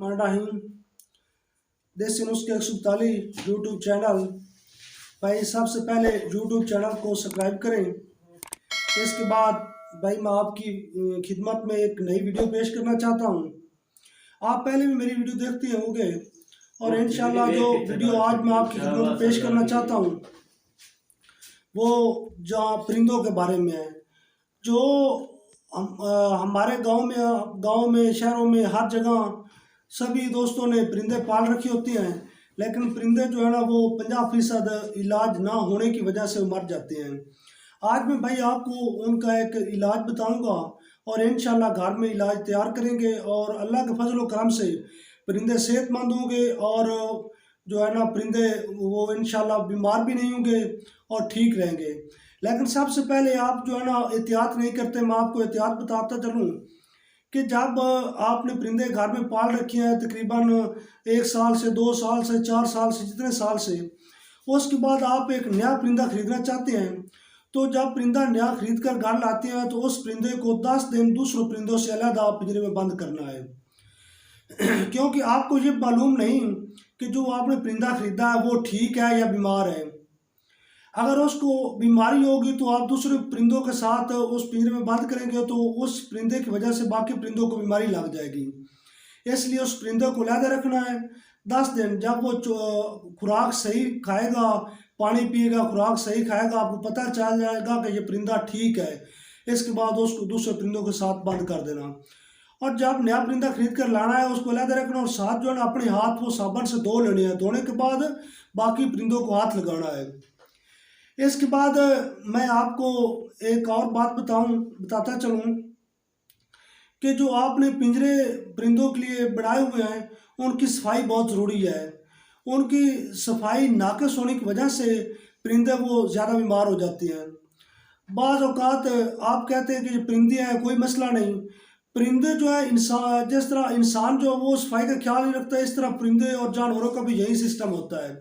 बिस्मिल्लाहिर्रहमानिर्रहीम। देसी नुस्खे 141 यूट्यूब चैनल। भाई सबसे पहले यूट्यूब चैनल को सब्सक्राइब करें। इसके बाद भाई मैं आपकी खिदमत में एक नई वीडियो पेश करना चाहता हूँ। आप पहले भी मेरी वीडियो देखते होंगे और इंशाल्लाह जो वीडियो आज मैं आपकी खिदमत में पेश करना चाहता हूँ वो जहाँ परिंदों के बारे में है। जो हमारे गांव में शहरों में हर जगह सभी दोस्तों ने परिंदे पाल रखे होते हैं, लेकिन परिंदे जो है ना वो 50% इलाज ना होने की वजह से मर जाते हैं। आज मैं भाई आपको उनका एक इलाज बताऊंगा और इंशाल्लाह घर में इलाज तैयार करेंगे और अल्लाह के फजल व करम से परिंदे सेहतमंद होंगे और जो है ना परिंदे वो इंशाल्लाह बीमार भी नहीं होंगे और ठीक रहेंगे। लेकिन सबसे पहले आप जो है ना एहतियात नहीं करते, मैं आपको एहतियात बताता चलूँ कि जब आपने परिंदे घर में पाल रखे हैं तकरीबन 1 साल से 2 साल से 4 साल से जितने साल से, उसके बाद आप एक नया परिंदा खरीदना चाहते हैं, तो जब परिंदा नया खरीद कर घर लाते हैं तो उस परिंदे को 10 दिन दूसरों परिंदों से अलग आप पिंजरे में बंद करना है। क्योंकि आपको ये मालूम नहीं कि जो आपने परिंदा खरीदा है वो ठीक है या बीमार है। अगर उसको बीमारी होगी तो आप दूसरे परिंदों के साथ उस पिंजरे में बंद करेंगे तो उस परिंदे की वजह से बाकी परिंदों को बीमारी लग जाएगी। इसलिए उस परिंदे को अलग रखना है 10 दिन। जब वो खुराक सही खाएगा, पानी पिएगा, खुराक सही खाएगा, आपको पता चल जाएगा कि ये परिंदा ठीक है। इसके बाद उसको दूसरे परिंदों के साथ बंद कर देना। और जब नया परिंदा खरीद कर लाना है उसको अलग रखना और साथ जो है ना अपने हाथ वो साबुन से धो लेने हैं। धोने के बाद बाकी परिंदों को हाथ लगाना है। इसके बाद मैं आपको एक और बात बताता चलूँ कि जो आपने पिंजरे परिंदों के लिए बनाए हुए हैं उनकी सफाई बहुत ज़रूरी है। उनकी सफाई नाक़िस होने की वजह से परिंदे वो ज़्यादा बीमार हो जाते हैं। बाज़ औक़ात आप कहते हैं कि परिंदे हैं कोई मसला नहीं, परिंदे जो है इंसान जिस तरह इंसान जो वो सफाई का ख्याल नहीं रखता, इस तरह परिंदे और जानवरों का भी यही सिस्टम होता है।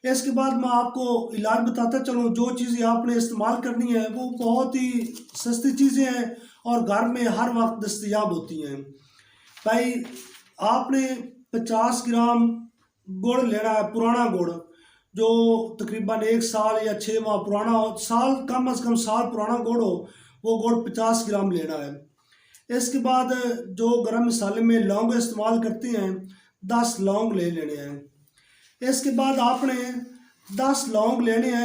इसके बाद मैं आपको इलाज बताता चलूँ। जो चीज़ें आपने इस्तेमाल करनी है वो बहुत ही सस्ती चीज़ें हैं और घर में हर वक्त दस्तयाब होती हैं। भाई आपने 50 ग्राम गुड़ लेना है, पुराना गुड़ जो तकरीबन 1 साल या 6 माह पुराना हो, साल कम अज़ कम साल पुराना गुड़ हो, वो गुड़ 50 ग्राम लेना है। इसके बाद जो गरम मसाले में लौंग इस्तेमाल करते हैं 10 लौंग ले लेने हैं। इसके बाद आपने 10 लौंग लेने हैं।